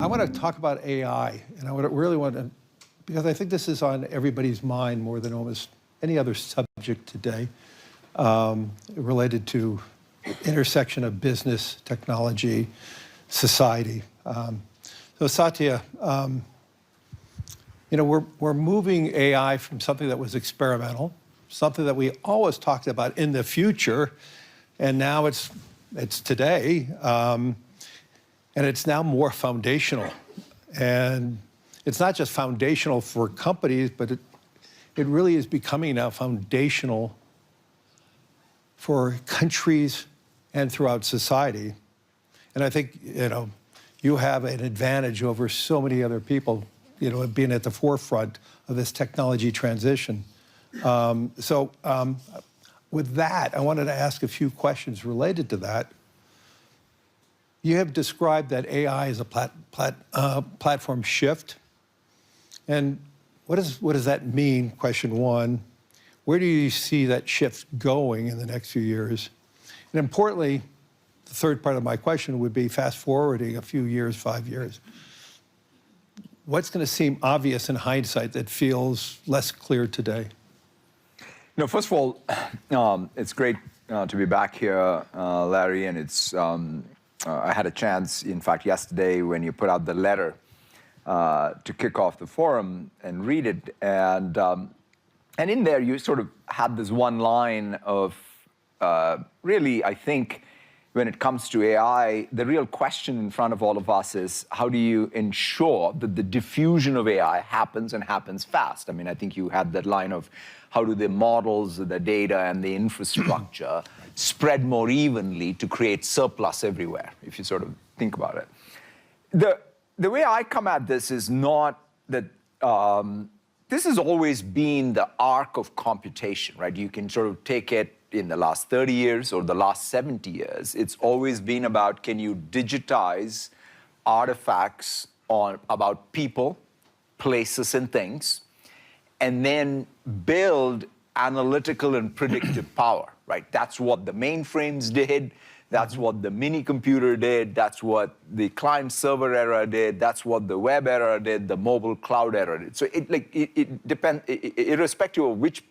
I want to talk about AI, and I really want to, because I think this is on everybody's mind more than almost any other subject today, related to intersection of business, technology, society. So Satya, we're moving AI from something that was experimental, something that we always talked about in the future, and now it's today. And it's now more foundational. And it's not just foundational for companies, but it really is becoming now foundational for countries and throughout society. And I think, you have an advantage over so many other people, being at the forefront of this technology transition. With that, I wanted to ask a few questions related to that. You have described that AI is a platform shift. And what does that mean, question one? Where do you see that shift going in the next few years? And importantly, the third part of my question would be fast forwarding a few years, 5 years. What's going to seem obvious in hindsight that feels less clear today? First of all, it's great to be back here, Larry, and it's I had a chance, in fact, yesterday when you put out the letter to kick off the forum and read it. And in there, you sort of had this one line of really, I think, when it comes to AI, the real question in front of all of us is, how do you ensure that the diffusion of AI happens and happens fast? I mean, I think you had that line of, how do the models, the data, and the infrastructure spread more evenly to create surplus everywhere, if you sort of think about it. The way I come at this is not that this has always been the arc of computation, right? You can sort of take it in the last 30 years or the last 70 years. It's always been about, can you digitize artifacts about people, places, and things, and then build analytical and predictive power, right? That's what the mainframes did. That's what the mini computer did. That's what the client server era did. That's what the web era did, the mobile cloud era did. So it depends, irrespective of which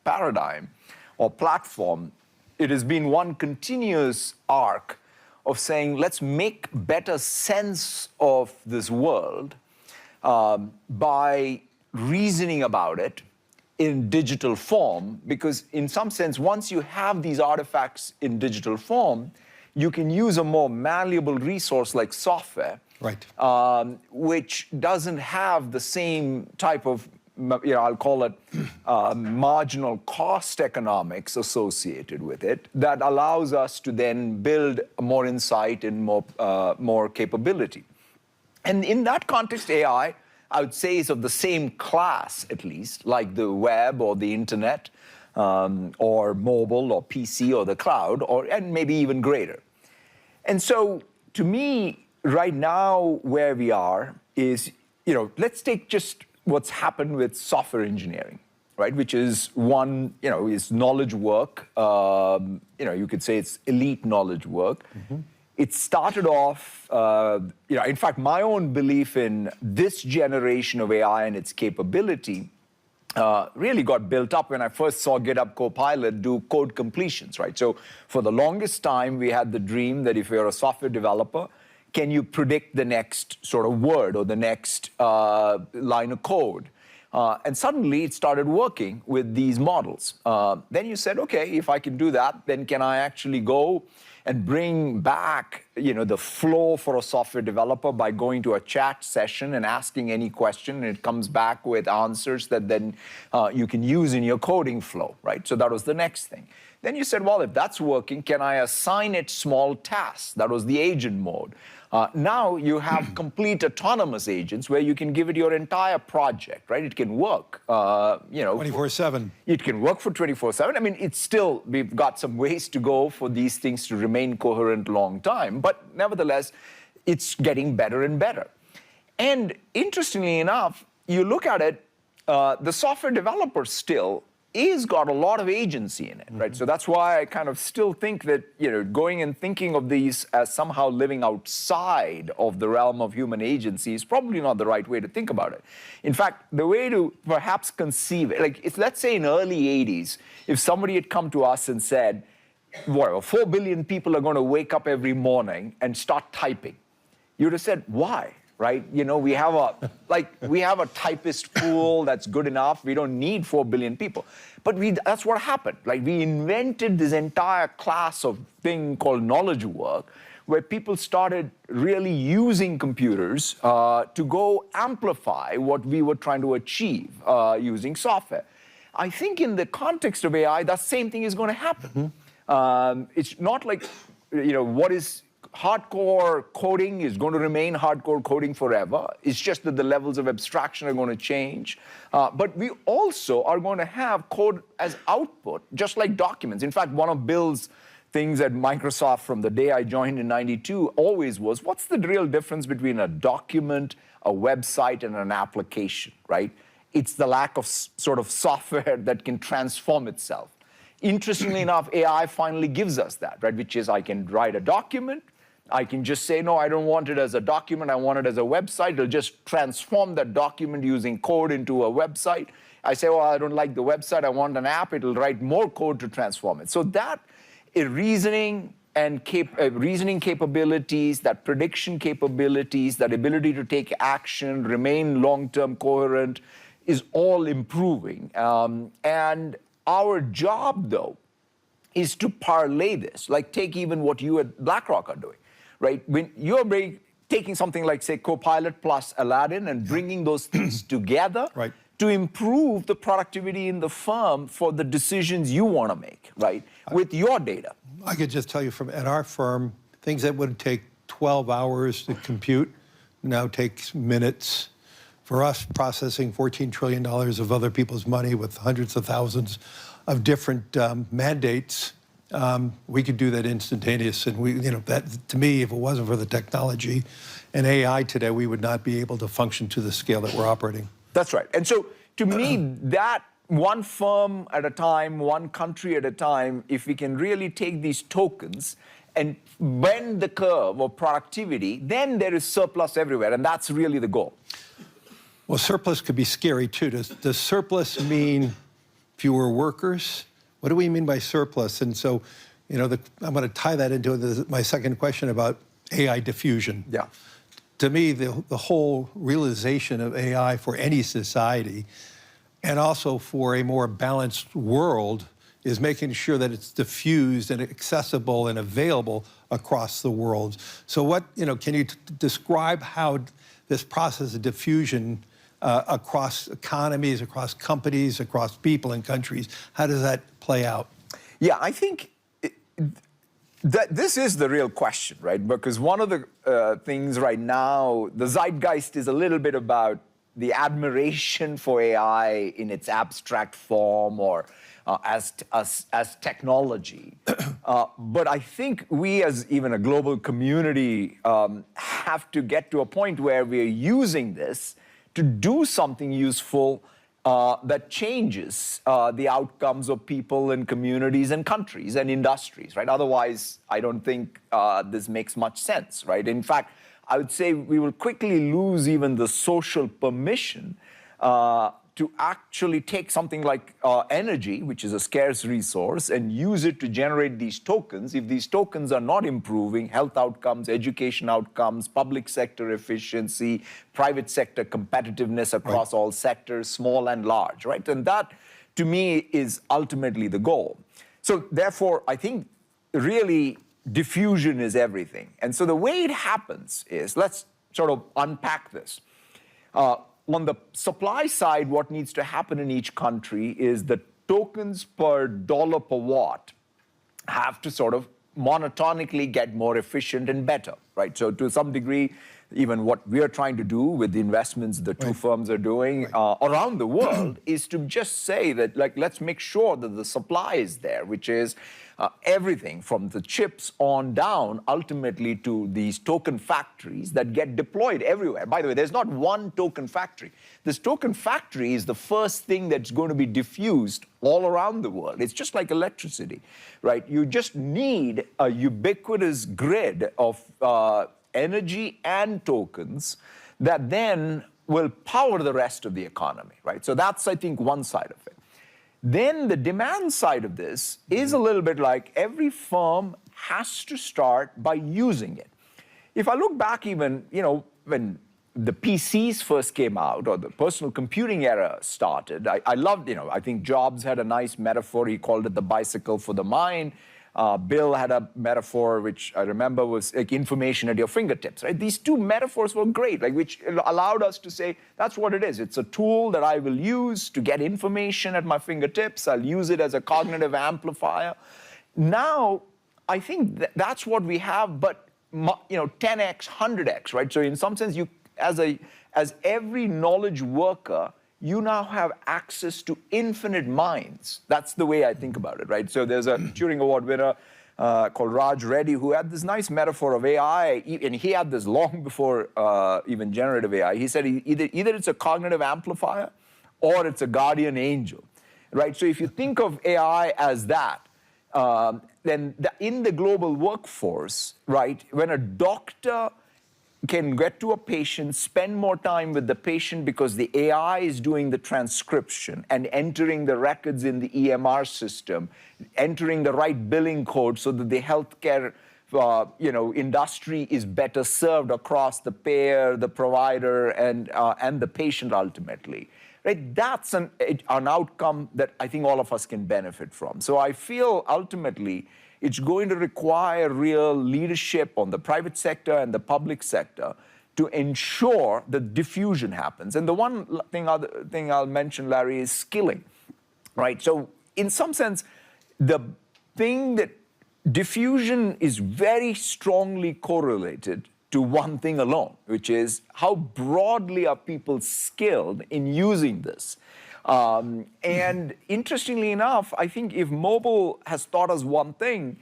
paradigm or platform, it has been one continuous arc of saying, let's make better sense of this world by reasoning about it in digital form, because in some sense, once you have these artifacts in digital form, you can use a more malleable resource like software, right? Which doesn't have the same type of, I'll call it marginal cost economics associated with it, that allows us to then build more insight and more capability. And in that context, AI, I would say, is of the same class, at least, like the web or the internet, or mobile or PC or the cloud, and maybe even greater. And so, to me, right now, where we are is, let's take just what's happened with software engineering, right? Which is one, is knowledge work. You could say it's elite knowledge work. Mm-hmm. It started off, in fact, my own belief in this generation of AI and its capability really got built up when I first saw GitHub Copilot do code completions, right? So for the longest time, we had the dream that if you're a software developer, can you predict the next sort of word or the next line of code? And suddenly it started working with these models. Then you said, okay, if I can do that, then can I actually go and bring back, the flow for a software developer by going to a chat session and asking any question, and it comes back with answers that then you can use in your coding flow, right? So that was the next thing. Then you said, well, if that's working, can I assign it small tasks? That was the agent mode. Now you have complete autonomous agents where you can give it your entire project, right? It can work, 24/7. It can work for 24/7. I mean, it's still, we've got some ways to go for these things to remain coherent long time, but nevertheless, it's getting better and better. And interestingly enough, you look at it, the software developer still is got a lot of agency in it, right? So that's why I kind of still think that, going and thinking of these as somehow living outside of the realm of human agency is probably not the right way to think about it. In fact, the way to perhaps conceive it, like if let's say in early 80s, if somebody had come to us and said, whatever, 4 billion people are going to wake up every morning and start typing, you would have said, why? Right? We have a typist pool that's good enough. We don't need 4 billion people. But that's what happened. Like we invented this entire class of thing called knowledge work, where people started really using computers to go amplify what we were trying to achieve using software. I think in the context of AI, that same thing is going to happen. It's not like, what is hardcore coding is going to remain hardcore coding forever. It's just that the levels of abstraction are going to change. But we also are going to have code as output, just like documents. In fact, one of Bill's things at Microsoft from the day I joined in '92 always was, what's the real difference between a document, a website, and an application, right? It's the lack of sort of software that can transform itself. Interestingly enough, AI finally gives us that, right? Which is I can write a document, I can just say, no, I don't want it as a document, I want it as a website. It'll just transform that document using code into a website. I say, well, I don't like the website, I want an app. It'll write more code to transform it. So that reasoning and reasoning capabilities, that prediction capabilities, that ability to take action, remain long-term coherent, is all improving. And our job, though, is to parlay this. Like take even what you at BlackRock are doing. Right? When you're taking something like, say, Copilot plus Aladdin and bringing those things together to improve the productivity in the firm for the decisions you want to make, right, with your data. I could just tell you at our firm, things that would take 12 hours to compute now takes minutes. For us, processing $14 trillion of other people's money with hundreds of thousands of different mandates, we could do that instantaneous. And that to me, if it wasn't for the technology and AI today, we would not be able to function to the scale that we're operating. That's right. And so to me, that one firm at a time, one country at a time, if we can really take these tokens and bend the curve of productivity, then there is surplus everywhere. And that's really the goal. Well, surplus could be scary too. Does surplus mean fewer workers? What do we mean by surplus? And so, I'm going to tie that into my second question about AI diffusion. Yeah. To me, the whole realization of AI for any society and also for a more balanced world is making sure that it's diffused and accessible and available across the world. So can you describe how this process of diffusion across economies, across companies, across people and countries, how does that play out? Yeah, I think that this is the real question, right? Because one of the things right now, the zeitgeist is a little bit about the admiration for AI in its abstract form or as technology. But I think we as even a global community have to get to a point where we're using this to do something useful that changes the outcomes of people and communities and countries and industries, right? Otherwise, I don't think this makes much sense, right? In fact, I would say we will quickly lose even the social permission to actually take something like energy, which is a scarce resource, and use it to generate these tokens. If these tokens are not improving health outcomes, education outcomes, public sector efficiency, private sector competitiveness across all sectors, small and large, right? And that, to me, is ultimately the goal. So therefore, I think really diffusion is everything. And so the way it happens is, let's sort of unpack this. On the supply side, what needs to happen in each country is the tokens per dollar per watt have to sort of monotonically get more efficient and better, right? So to some degree, even what we are trying to do with the investments the two firms are doing around the world is to just say that, like, let's make sure that the supply is there, which is everything from the chips on down, ultimately to these token factories that get deployed everywhere. By the way, there's not one token factory. This token factory is the first thing that's going to be diffused all around the world. It's just like electricity, right? You just need a ubiquitous grid of energy and tokens that then will power the rest of the economy, right? So that's, I think, one side of it. Then the demand side of this is a little bit like every firm has to start by using it. If I look back even, when the PCs first came out or the personal computing era started, I loved, I think Jobs had a nice metaphor. He called it the bicycle for the mind. Bill had a metaphor, which I remember was like information at your fingertips, right? These two metaphors were great, like which allowed us to say, that's what it is. It's a tool that I will use to get information at my fingertips. I'll use it as a cognitive amplifier. Now, I think that's what we have, but 10x, 100x, right? So in some sense, you, as every knowledge worker, you now have access to infinite minds. That's the way I think about it, right? So there's a Turing Award winner called Raj Reddy who had this nice metaphor of AI, and he had this long before even generative AI. He said either it's a cognitive amplifier or it's a guardian angel, right? So if you think of AI as that, then in the global workforce, right, when a doctor can get to a patient, spend more time with the patient because the AI is doing the transcription and entering the records in the EMR system, entering the right billing code so that the healthcare industry is better served across the payer, the provider, and the patient ultimately. Right? That's an outcome that I think all of us can benefit from. So I feel ultimately it's going to require real leadership on the private sector and the public sector to ensure that diffusion happens. And the other thing I'll mention, Larry, is skilling, right? So in some sense, the thing that diffusion is very strongly correlated to one thing alone, which is how broadly are people skilled in using this. And interestingly enough, I think if mobile has taught us one thing,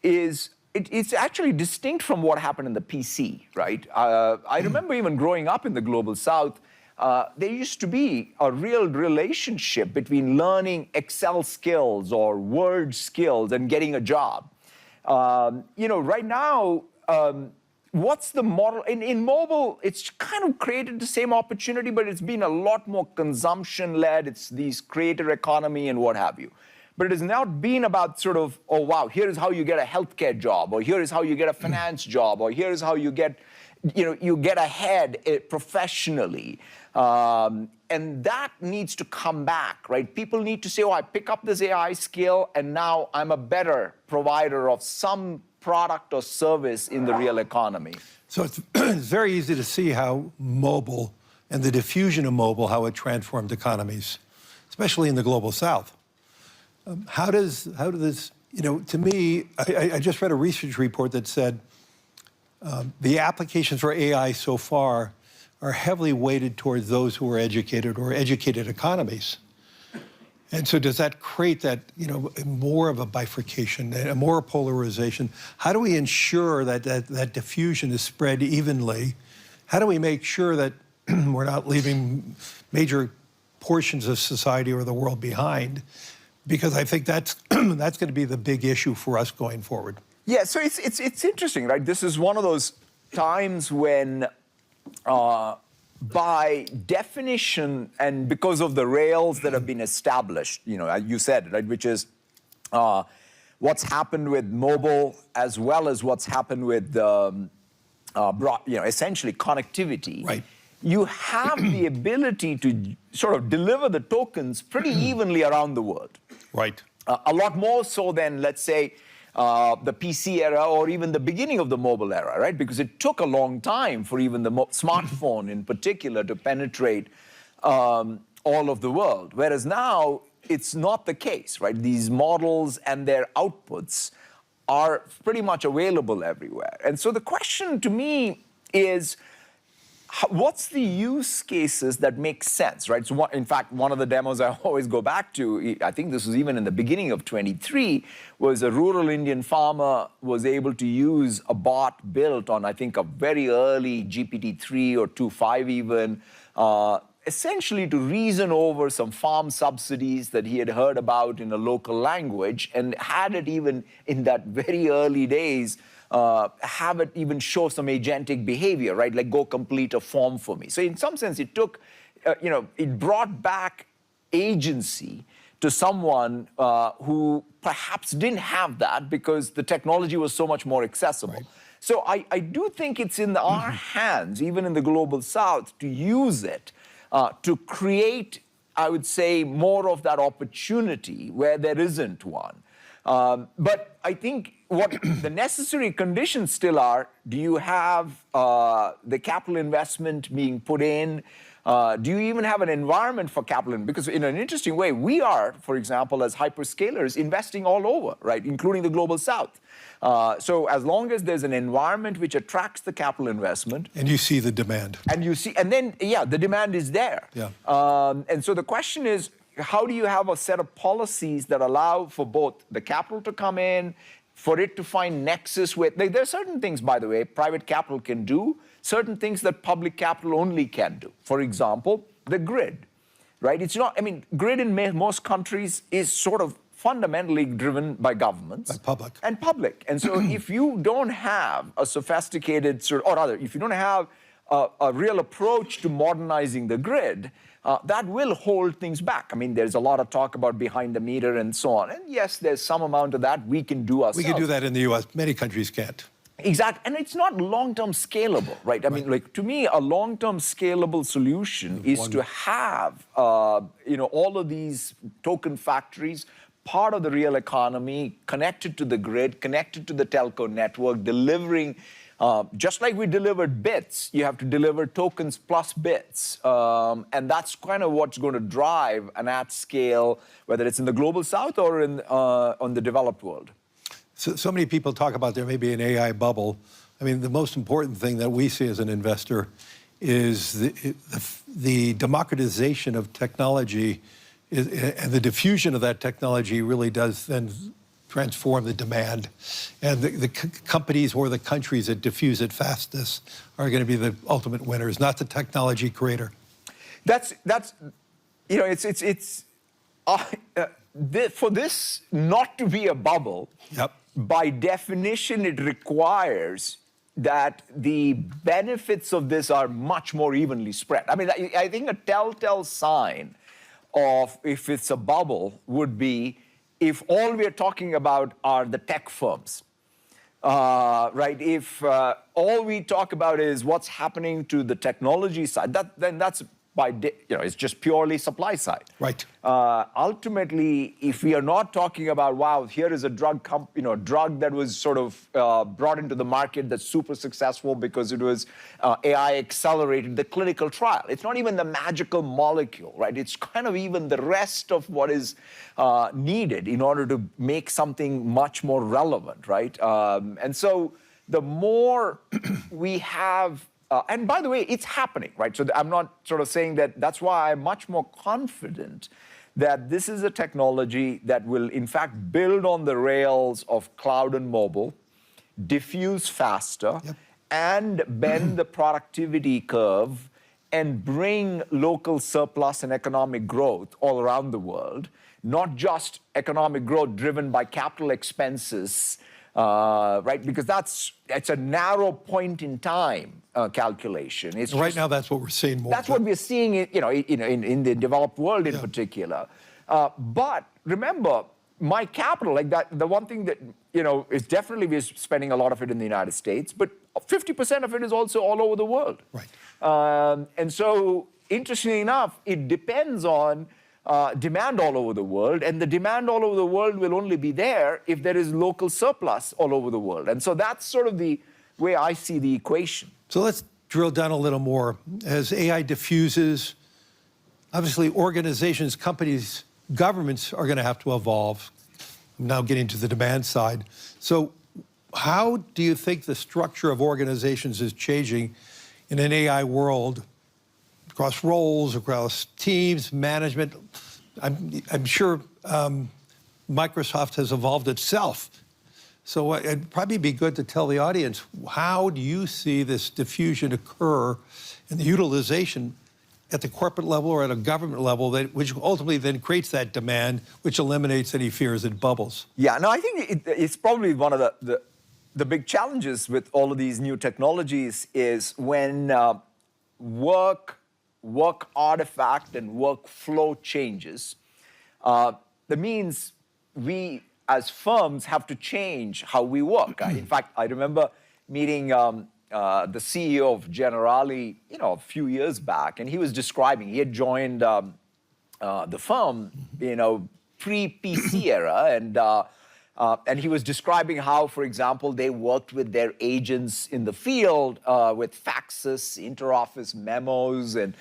is it's actually distinct from what happened in the PC, right? I remember even growing up in the global South, there used to be a real relationship between learning Excel skills or Word skills and getting a job. Right now, what's the model? In mobile, it's kind of created the same opportunity, but it's been a lot more consumption-led. It's these creator economy and what have you. But it has not been about sort of, oh, wow, here is how you get a healthcare job, or here is how you get a finance job, or here is how you get, you get ahead professionally. And that needs to come back, right? People need to say, oh, I pick up this AI skill, and now I'm a better provider of some product or service in the real economy. So it's very easy to see how mobile and the diffusion of mobile, how it transformed economies, especially in the global South. How does this, to me, I just read a research report that said the applications for AI so far are heavily weighted towards those who are educated or educated economies. And so does that create that, more of a bifurcation, more polarization? How do we ensure that diffusion is spread evenly? How do we make sure that we're not leaving major portions of society or the world behind? Because I think that's going to be the big issue for us going forward. Yeah, so it's interesting, right? This is one of those times when by definition, and because of the rails that have been established, you said, right, which is what's happened with mobile as well as what's happened with essentially connectivity. Right. You have the ability to sort of deliver the tokens pretty evenly around the world. Right. A lot more so than, let's say, the PC era or even the beginning of the mobile era, right? Because it took a long time for even the smartphone in particular to penetrate all of the world. Whereas now, it's not the case, right? These models and their outputs are pretty much available everywhere. And so the question to me is, what's the use cases that make sense, right? So in fact, one of the demos I always go back to, I think this was even in the beginning of 23, was a rural Indian farmer was able to use a bot built on, I think, a very early GPT-3 or 2.5 even, essentially to reason over some farm subsidies that he had heard about in a local language, and had it even in that very early days, have it even show some agentic behavior, right? Like, go complete a form for me. So in some sense, it took, it brought back agency to someone who perhaps didn't have that because the technology was so much more accessible. Right. So I do think it's in our hands, even in the global south, to use it to create, I would say, more of that opportunity where there isn't one. But I think what the necessary conditions still are, do you have the capital investment being put in? Do you even have an environment for capital? Because in an interesting way, we are, for example, as hyperscalers, investing all over, right, including the global south. So as long as there's an environment which attracts the capital investment. And you see the demand. And then, yeah, the demand is there. Yeah. And so the question is, how do you have a set of policies that allow for both the capital to come in, for it to find nexus with, there are certain things, by the way, private capital can do, certain things that public capital only can do. For example, the grid, right? It's not, I mean, grid in most countries is sort of fundamentally driven by governments. By public. And public. And so if you don't have a sophisticated, or rather, if you don't have a real approach to modernizing the grid, that will hold things back. I mean, there's a lot of talk about behind the meter and so on. And yes, there's some amount of that we can do ourselves. We can do that in the US. Many countries can't. Exactly. And it's not long-term scalable, right? I mean, like, to me, a long-term scalable solution is to have, all of these token factories, part of the real economy, connected to the grid, connected to the telco network, delivering. Just like we delivered bits, you have to deliver tokens plus bits. And that's kind of what's going to drive an at-scale, whether it's in the global south or on the developed world. So many people talk about there may be an AI bubble. I mean, the most important thing that we see as an investor is the democratization of technology, and the diffusion of that technology really does then transform the demand. And the companies or the countries that diffuse it fastest are going to be the ultimate winners, not the technology creator. For this not to be a bubble, yep, by definition, it requires that the benefits of this are much more evenly spread. I mean, I think a telltale sign of if it's a bubble would be if all we're talking about are the tech firms, right? If all we talk about is what's happening to the technology side, then that's it's just purely supply side. Right. Ultimately, if we are not talking about, wow, here is a drug that was sort of brought into the market that's super successful because it was AI accelerated the clinical trial. It's not even the magical molecule, right? It's kind of even the rest of what is needed in order to make something much more relevant, right? And so the more we have. And by the way, it's happening, right? So I'm not sort of saying that. That's why I'm much more confident that this is a technology that will, in fact, build on the rails of cloud and mobile, diffuse faster, yep, and bend the productivity curve and bring local surplus and economic growth all around the world, not just economic growth driven by capital expenses, right? Because it's a narrow point in time calculation. It's right now, that's what we're seeing more. That's what we're seeing, in the developed world in particular. But remember, my capital, like that, the one thing that is definitely we're spending a lot of it in the United States, but 50% of it is also all over the world. Right. And so, interestingly enough, it depends on demand all over the world, and the demand all over the world will only be there if there is local surplus all over the world. And so that's sort of the way I see the equation. So let's drill down a little more. As AI diffuses, obviously organizations, companies, governments are going to have to evolve. Now getting to the demand side. So how do you think the structure of organizations is changing in an AI world, across roles, across teams, management. I'm sure Microsoft has evolved itself. So it'd probably be good to tell the audience, how do you see this diffusion occur and the utilization at the corporate level or at a government level, which ultimately then creates that demand, which eliminates any fears and bubbles? Yeah, no, I think it's probably one of the big challenges with all of these new technologies is when work artifact and workflow changes. That means we, as firms, have to change how we work. In fact, I remember meeting the CEO of Generali, a few years back, and he was describing, he had joined the firm, pre-PC era, and he was describing how, for example, they worked with their agents in the field with faxes, interoffice memos, and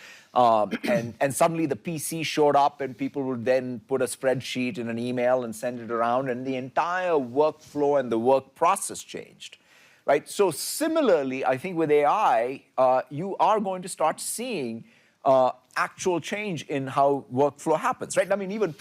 suddenly the PC showed up, and people would then put a spreadsheet in an email and send it around, and the entire workflow and the work process changed. Right? So similarly, I think with AI, you are going to start seeing actual change in how workflow happens, right? I mean, even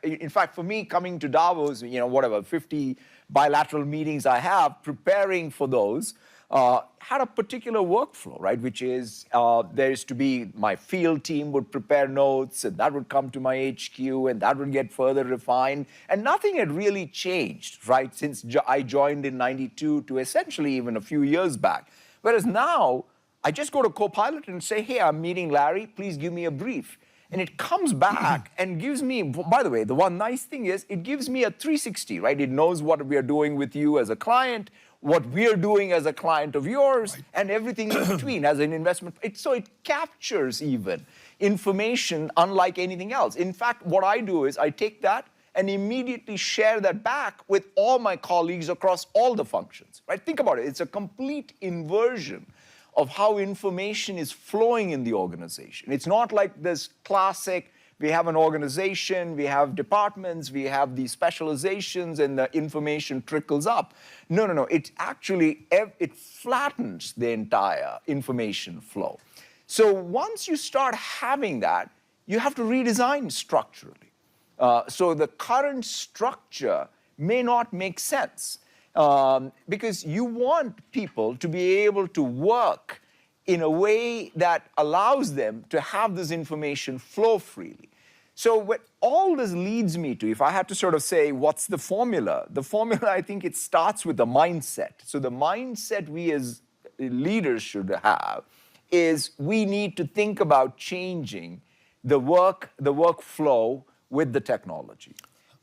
in fact, for me, coming to Davos, 50 bilateral meetings I have, preparing for those, had a particular workflow, right? Which is there is to be my field team would prepare notes, and that would come to my HQ, and that would get further refined, and nothing had really changed, right? Since I joined in '92 to essentially even a few years back. Whereas now, I just go to Copilot and say, hey, I'm meeting Larry, please give me a brief. And it comes back and gives me, by the way, the one nice thing is it gives me a 360, right? It knows what we are doing with you as a client, what we're doing as a client of yours, right, and everything in between as an investment. So it captures even information unlike anything else. In fact, what I do is I take that and immediately share that back with all my colleagues across all the functions, right? Think about it. It's a complete inversion of how information is flowing in the organization. It's not like this classic, we have an organization, we have departments, we have these specializations, and the information trickles up. No. It actually, it flattens the entire information flow. So once you start having that, you have to redesign structurally. So the current structure may not make sense. Because you want people to be able to work in a way that allows them to have this information flow freely. So what all this leads me to, if I had to sort of say, what's the formula? The formula, I think it starts with the mindset. So the mindset we as leaders should have is we need to think about changing the workflow with the technology.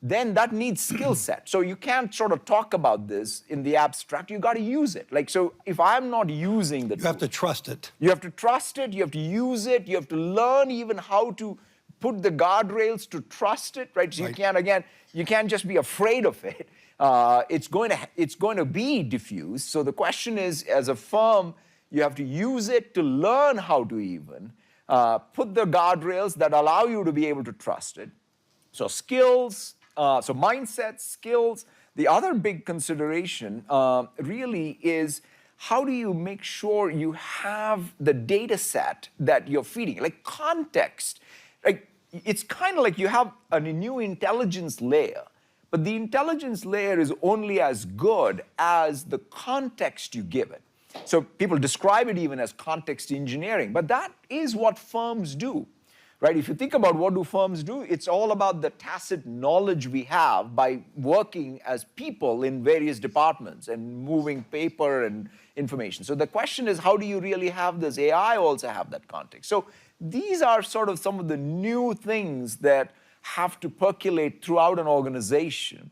Then that needs skill set. So you can't sort of talk about this in the abstract. You got to use it. Like, so if I'm not using the tool, you have to trust it. You have to trust it. You have to use it. You have to learn even how to put the guardrails to trust it, right? So you can't just be afraid of it. It's going to be diffused. So the question is, as a firm, you have to use it to learn how to even put the guardrails that allow you to be able to trust it. So skills. So mindset, skills. The other big consideration really is how do you make sure you have the data set that you're feeding, like context. Like, it's kind of like you have a new intelligence layer, but the intelligence layer is only as good as the context you give it. So people describe it even as context engineering, but that is what firms do. Right? If you think about what do firms do, it's all about the tacit knowledge we have by working as people in various departments and moving paper and information. So the question is, how do you really have this? AI also have that context. So these are sort of some of the new things that have to percolate throughout an organization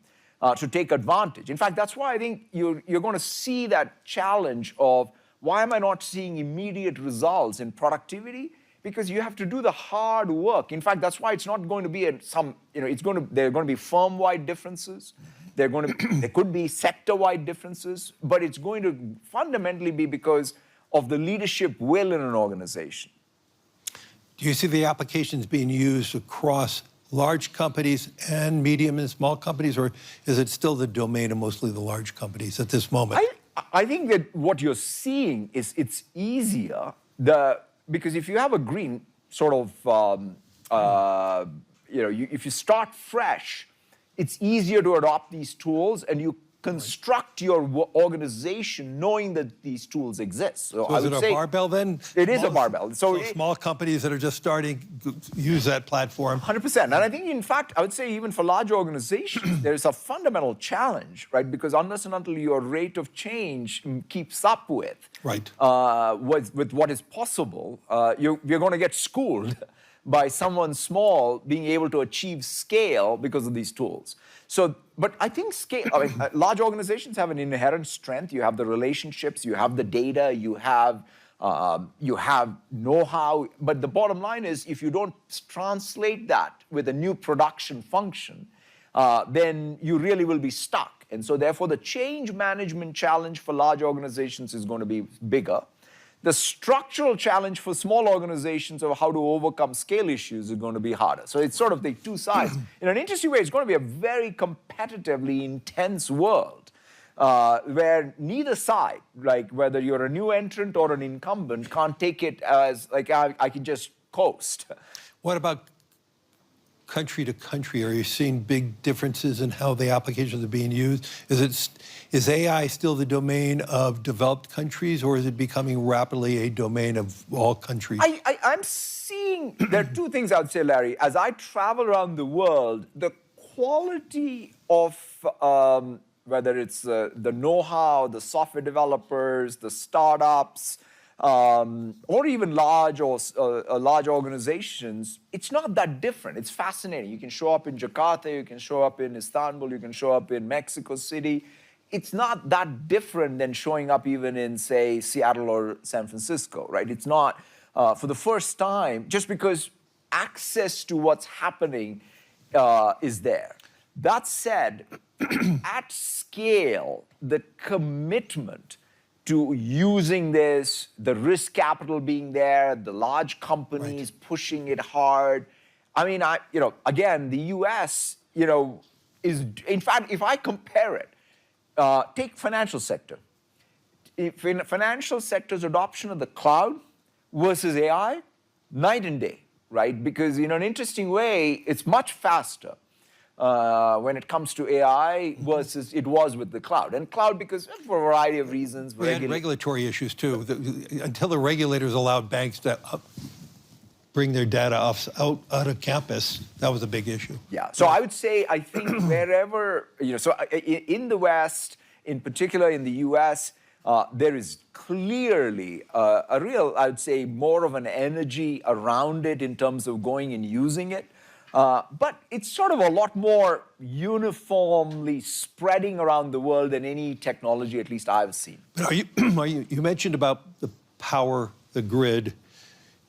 to take advantage. In fact, that's why I think you're going to see that challenge of why am I not seeing immediate results in productivity? Because you have to do the hard work. In fact, that's why it's not going to be there are going to be firm-wide differences. There could be sector-wide differences, but it's going to fundamentally be because of the leadership will in an organization. Do you see the applications being used across large companies and medium and small companies, or is it still the domain of mostly the large companies at this moment? I think that what you're seeing is it's easier because if you have a green sort of, if you start fresh, it's easier to adopt these tools, and you construct your organization knowing that these tools exist. So is it a barbell then? It is a barbell. So small companies that are just starting use that platform. 100%. And I think, in fact, I would say even for large organizations, there's a fundamental challenge, right? Because unless and until your rate of change keeps up with, right. with what is possible, you're going to get schooled by someone small being able to achieve scale because of these tools. So, but I think large organizations have an inherent strength. You have the relationships, you have the data, you have know-how. But the bottom line is, if you don't translate that with a new production function, then you really will be stuck. And so, therefore, the change management challenge for large organizations is going to be bigger. The structural challenge for small organizations of how to overcome scale issues is going to be harder. So it's sort of the two sides. In an interesting way, it's going to be a very competitively intense world where neither side, like whether you're a new entrant or an incumbent, can't take it as like I can just coast. What about country to country? Are you seeing big differences in how the applications are being used? Is AI still the domain of developed countries, or is it becoming rapidly a domain of all countries? I'm seeing, there are two things I would say, Larry. As I travel around the world, the quality of whether it's the know-how, the software developers, the startups, or even large organizations, it's not that different. It's fascinating. You can show up in Jakarta, you can show up in Istanbul, you can show up in Mexico City. It's not that different than showing up even in, say, Seattle or San Francisco, right? It's not, for the first time, just because access to what's happening is there. That said, at scale, the commitment to using this, the risk capital being there, the large companies pushing it hard. I mean, again, the US, is, in fact, if I compare it, take financial sector. If in financial sector's adoption of the cloud versus AI, night and day, right? Because in an interesting way, it's much faster when it comes to AI versus it was with the cloud. And cloud because for a variety of reasons. We had regulatory issues too. Until the regulators allowed banks to bring their data out of campus, that was a big issue. Yeah, so I would say, I think wherever, so in the West, in particular in the US, there is clearly a real, I would say, more of an energy around it in terms of going and using it. But it's sort of a lot more uniformly spreading around the world than any technology, at least I've seen. But you mentioned about the power, the grid.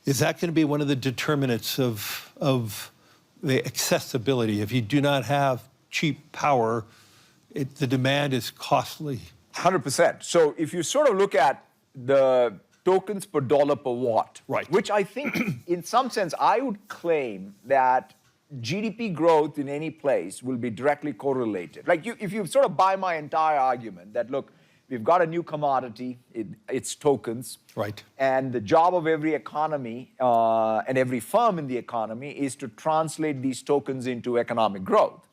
Is that going to be one of the determinants of the accessibility? If you do not have cheap power, the demand is costly. 100%. So if you sort of look at the tokens per dollar per watt, right, which I think in some sense I would claim that GDP growth in any place will be directly correlated. Like if you sort of buy my entire argument that, look, we've got a new commodity, it's tokens. Right. And the job of every economy and every firm in the economy is to translate these tokens into economic growth.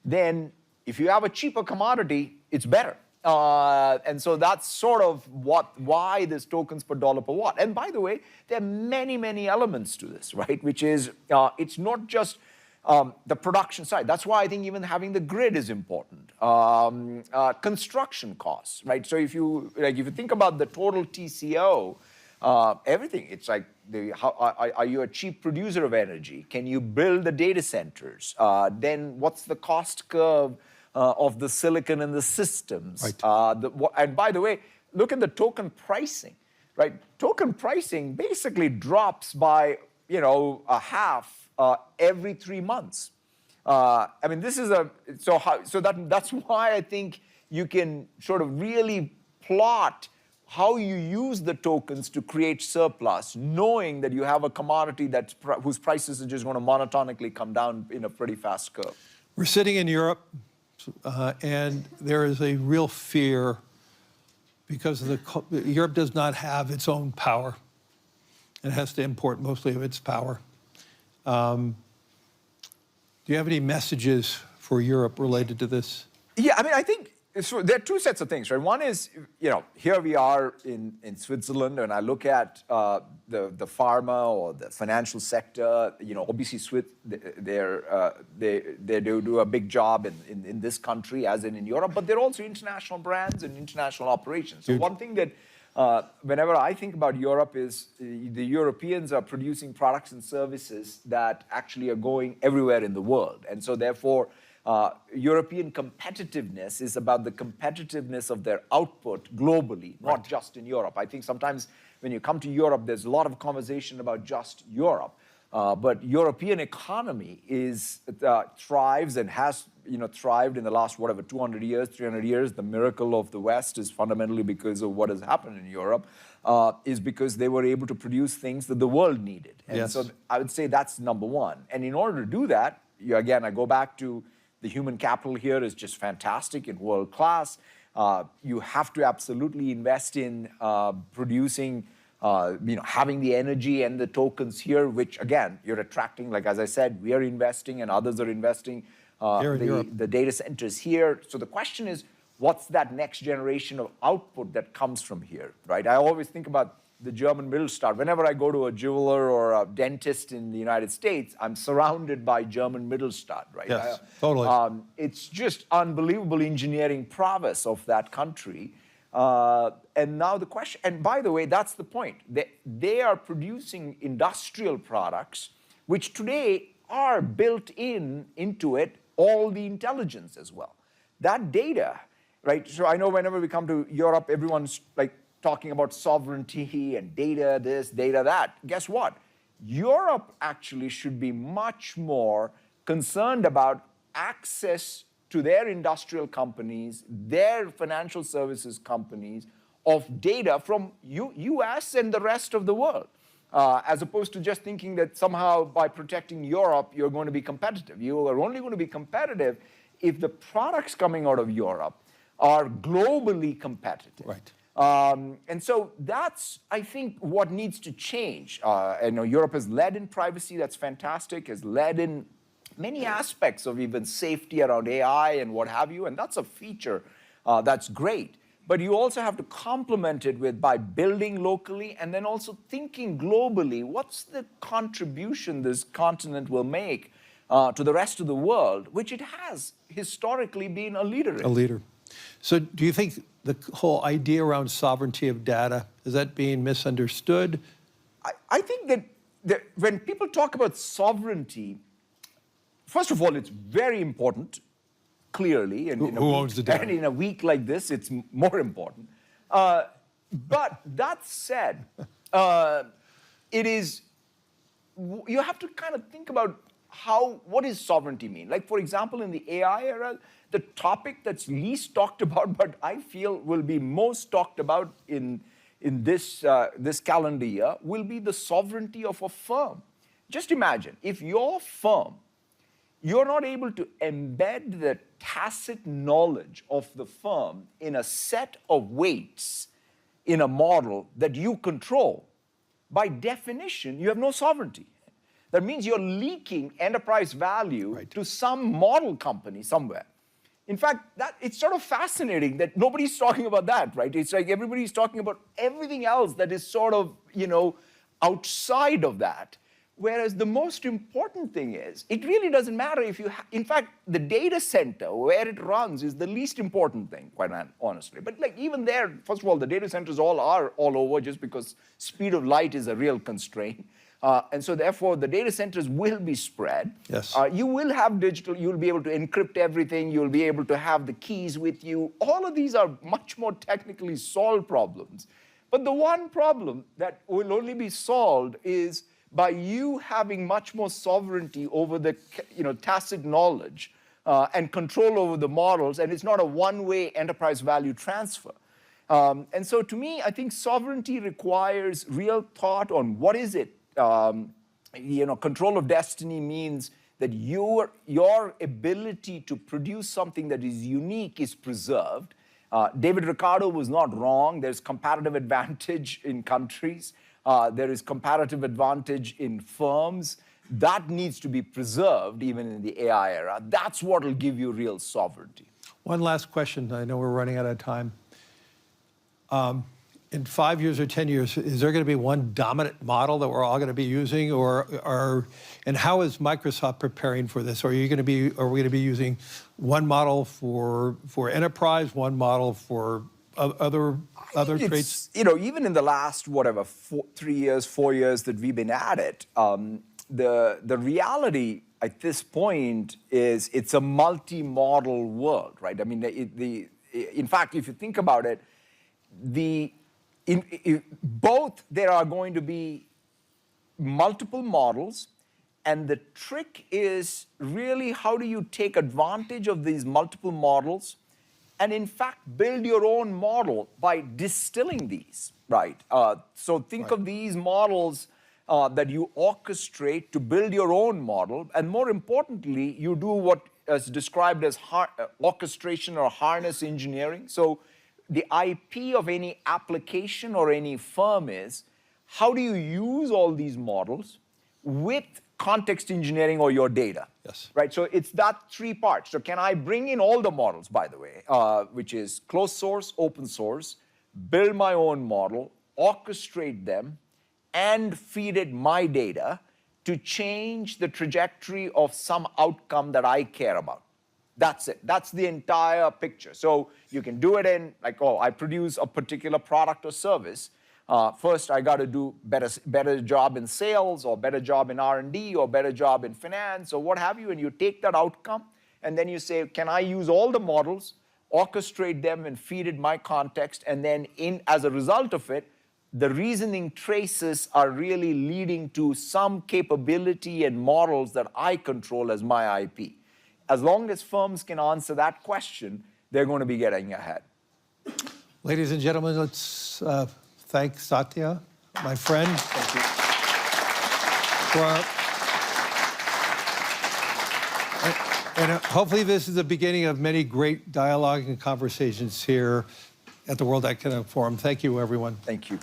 Then if you have a cheaper commodity, it's better. And so that's sort of why this tokens per dollar per watt. And by the way, there are many, many elements to this, right? Which is, it's not just the production side. That's why I think even having the grid is important. Construction costs, right? So if you think about the total TCO, everything, it's like, are you a cheap producer of energy? Can you build the data centers? Then what's the cost curve of the silicon and the systems? Right. And by the way, look at the token pricing, right? Token pricing basically drops by, a half every 3 months. I mean, this is that's why I think you can sort of really plot how you use the tokens to create surplus, knowing that you have a commodity whose prices are just going to monotonically come down in a pretty fast curve. We're sitting in Europe, and there is a real fear because Europe does not have its own power. It has to import mostly of its power. Do you have any messages for Europe related to this? Yeah, I mean, I think so there are two sets of things, right? One is, here we are in Switzerland, and I look at the pharma or the financial sector. Obviously, they do a big job in this country, as in Europe, but they're also international brands and international operations. So one thing that whenever I think about Europe is the Europeans are producing products and services that actually are going everywhere in the world, and so therefore, European competitiveness is about the competitiveness of their output globally, not just in Europe. I think sometimes when you come to Europe, there's a lot of conversation about just Europe. But European economy thrives and has thrived in the last, 200 years, 300 years. The miracle of the West is fundamentally because of what has happened in Europe, is because they were able to produce things that the world needed. And so I would say that's number one. And in order to do that, again, I go back to the human capital here is just fantastic and world class. You have to absolutely invest in producing, having the energy and the tokens here, which again, you're attracting, like as I said, we are investing and others are investing. The data centers here. So the question is, what's that next generation of output that comes from here, right? I always think about the German Mittelstand. Whenever I go to a jeweler or a dentist in the United States, I'm surrounded by German Mittelstand, right? Yes, totally. It's just unbelievable engineering prowess of that country. And now the question, and by the way, that's the point. They are producing industrial products, which today are built into it all the intelligence as well. That data, right? So I know whenever we come to Europe, everyone's like, talking about sovereignty and data this, data that. Guess what? Europe actually should be much more concerned about access to their industrial companies, their financial services companies, of data from US and the rest of the world, as opposed to just thinking that somehow by protecting Europe, you're going to be competitive. You are only going to be competitive if the products coming out of Europe are globally competitive. Right. And so that's, I think, what needs to change. Europe has led in privacy, that's fantastic, has led in many aspects of even safety around AI and what have you, and that's a feature that's great. But you also have to complement it by building locally and then also thinking globally, what's the contribution this continent will make to the rest of the world, which it has historically been a leader in. A leader. So do you think the whole idea around sovereignty of data, is that being misunderstood? I think that when people talk about sovereignty, first of all, it's very important, clearly. And who owns the data? And in a week like this, it's more important. But that said, you have to kind of think about what does sovereignty mean? Like, for example, in the AI era, the topic that's least talked about, but I feel will be most talked about in this calendar year, will be the sovereignty of a firm. Just imagine, if your firm, you're not able to embed the tacit knowledge of the firm in a set of weights in a model that you control, by definition, you have no sovereignty. That means you're leaking enterprise value to some model company somewhere. In fact, it's sort of fascinating that nobody's talking about that, right? It's like everybody's talking about everything else that is sort of, outside of that. Whereas the most important thing is, it really doesn't matter if you in fact, the data center, where it runs, is the least important thing, quite honestly. But like even there, first of all, the data centers are all over just because speed of light is a real constraint. And so therefore, the data centers will be spread. Yes. You will have digital, you'll be able to encrypt everything, you'll be able to have the keys with you. All of these are much more technically solved problems. But the one problem that will only be solved is by you having much more sovereignty over the tacit knowledge and control over the models, and it's not a one-way enterprise value transfer. And so to me, I think sovereignty requires real thought on what is it. Control of destiny means that your ability to produce something that is unique is preserved, David Ricardo was not wrong. There's comparative advantage in countries. There is comparative advantage in firms. That needs to be preserved even in the AI era. That's what will give you real sovereignty. One last question. I know we're running out of time. In 5 years or 10 years, is there going to be one dominant model that we're all going to be using, and how is Microsoft preparing for this? Are we going to be using one model for enterprise, one model for other traits? Even in the last, 3 years, 4 years that we've been at it, the reality at this point is it's a multi-model world, right? I mean, in fact, if you think about it, both there are going to be multiple models, and the trick is really how do you take advantage of these multiple models and in fact build your own model by distilling these, right? So think of these models that you orchestrate to build your own model, and more importantly, you do what is described as orchestration or harness engineering. So the IP of any application or any firm is, how do you use all these models with context engineering or your data? Yes. Right, so it's that three parts. So can I bring in all the models, by the way, which is closed source, open source, build my own model, orchestrate them, and feed it my data to change the trajectory of some outcome that I care about? That's it. That's the entire picture. So you can do it in, like, I produce a particular product or service. First, I got to do better job in sales, or better job in R&D, or better job in finance, or what have you. And you take that outcome, and then you say, can I use all the models, orchestrate them, and feed it my context? And then as a result of it, the reasoning traces are really leading to some capability and models that I control as my IP. As long as firms can answer that question, they're going to be getting ahead. Ladies and gentlemen, let's thank Satya, my friend. Thank you. And hopefully this is the beginning of many great dialogue and conversations here at the World Economic Forum. Thank you, everyone. Thank you.